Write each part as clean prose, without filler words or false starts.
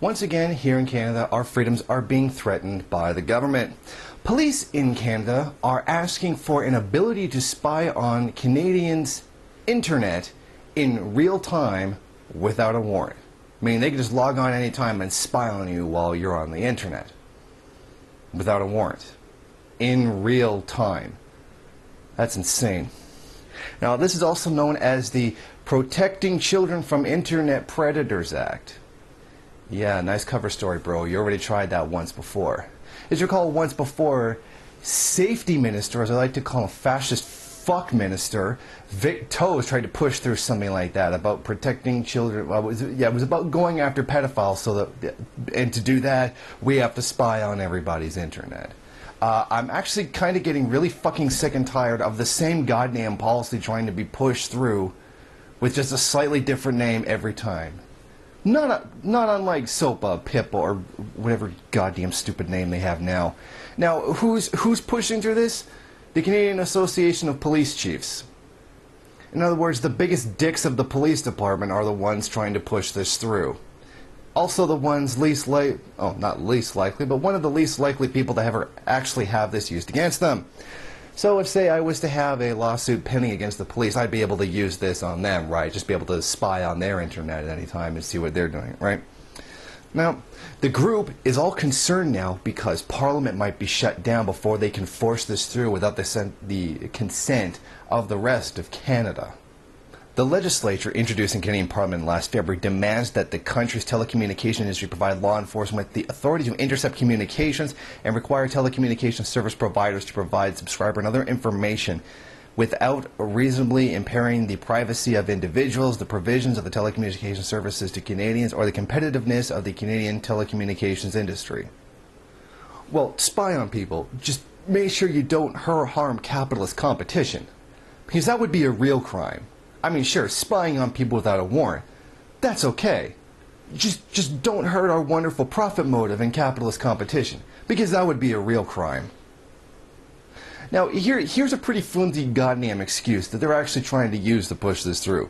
Once again, here in Canada, our freedoms are being threatened by the government. Police in Canada are asking for an ability to spy on Canadians' internet in real time without a warrant. Meaning they can just log on anytime and spy on you while you're on the internet without a warrant. In real time. That's insane. Now, this is also known as the Protecting Children from Internet Predators Act. Yeah, nice cover story, bro. You already tried that once before. As you recall, once before, Safety Minister, as I like to call him, fascist fuck minister, Vic Toes tried to push through something like that about protecting children. Well, it was about going after pedophiles, so that, and to do that, we have to spy on everybody's internet. I'm actually kind of getting really fucking sick and tired of the same goddamn policy trying to be pushed through with just a slightly different name every time. Not unlike SOPA, PIP, or whatever goddamn stupid name they have now. Now, who's pushing through this? The Canadian Association of Police Chiefs. In other words, the biggest dicks of the police department are the ones trying to push this through. Also the ones not least likely, but one of the least likely people to ever actually have this used against them. So if, say, I was to have a lawsuit pending against the police, I'd be able to use this on them, right? Just be able to spy on their internet at any time and see what they're doing, right? Now, the group is all concerned now because Parliament might be shut down before they can force this through without the consent of the rest of Canada. The legislature, introduced in Canadian Parliament last February, demands that the country's telecommunication industry provide law enforcement with the authority to intercept communications and require telecommunications service providers to provide subscriber and other information without reasonably impairing the privacy of individuals, the provisions of the telecommunications services to Canadians, or the competitiveness of the Canadian telecommunications industry. Well, spy on people. Just make sure you don't harm capitalist competition, because that would be a real crime. I mean, sure, spying on people without a warrant, that's okay. Just don't hurt our wonderful profit motive in capitalist competition, because that would be a real crime. Now, here's a pretty flimsy goddamn excuse that they're actually trying to use to push this through.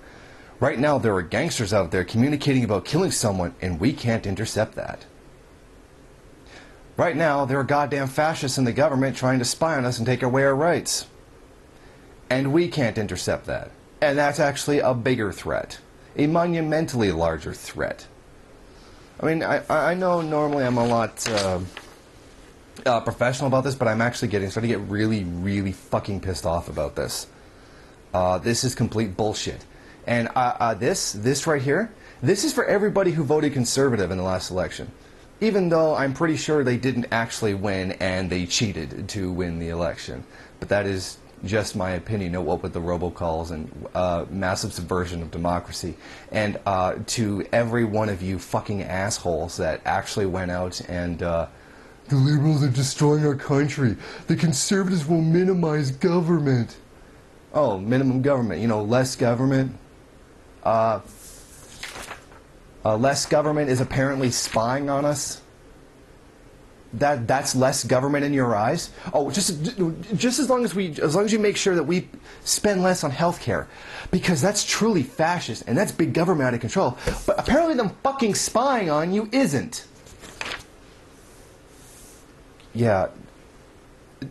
Right now, there are gangsters out there communicating about killing someone, and we can't intercept that. Right now, there are goddamn fascists in the government trying to spy on us and take away our rights. And we can't intercept that. And that's actually a bigger threat. A monumentally larger threat. I mean, I know normally I'm a lot professional about this, but I'm actually starting to get really, really fucking pissed off about this. This is complete bullshit. And this right here, this is for everybody who voted Conservative in the last election. Even though I'm pretty sure they didn't actually win and they cheated to win the election. But that is just my opinion, what with the robocalls and massive subversion of democracy. And to every one of you fucking assholes that actually went out and the liberals are destroying our country. The conservatives will minimize government. Oh, minimum government. You know, less government. Less government is apparently spying on us. That's less government in your eyes? Oh, just as long as you make sure that we spend less on healthcare, because that's truly fascist and that's big government out of control. But apparently them fucking spying on you isn't. Yeah,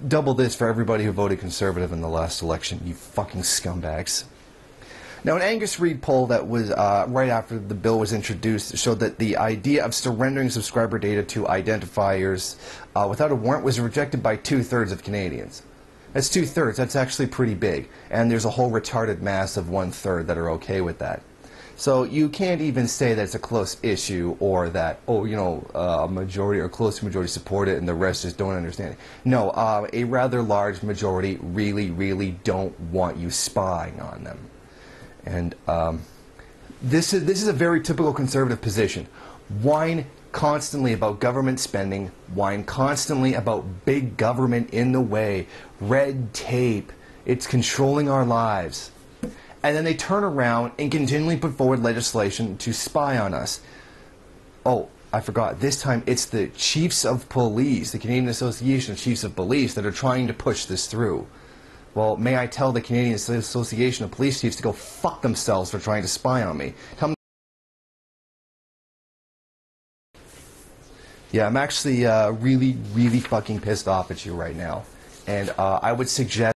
double this for everybody who voted Conservative in the last election, you fucking scumbags. Now, an Angus Reid poll that was right after the bill was introduced showed that the idea of surrendering subscriber data to identifiers without a warrant was rejected by 2/3 of Canadians. That's 2/3. That's actually pretty big. And there's a whole retarded mass of 1/3 that are okay with that. So you can't even say that it's a close issue or that, a majority or close to majority support it and the rest just don't understand it. No, a rather large majority really, really don't want you spying on them. And this is a very typical conservative position. Whine constantly about government spending, whine constantly about big government in the way, red tape, it's controlling our lives. And then they turn around and continually put forward legislation to spy on us. Oh, I forgot, this time it's the chiefs of police, the Canadian Association of Chiefs of Police, that are trying to push this through. Well, may I tell the Canadian Association of Police Chiefs to go fuck themselves for trying to spy on me. Tell them Yeah, I'm actually really, really fucking pissed off at you right now. And I would suggest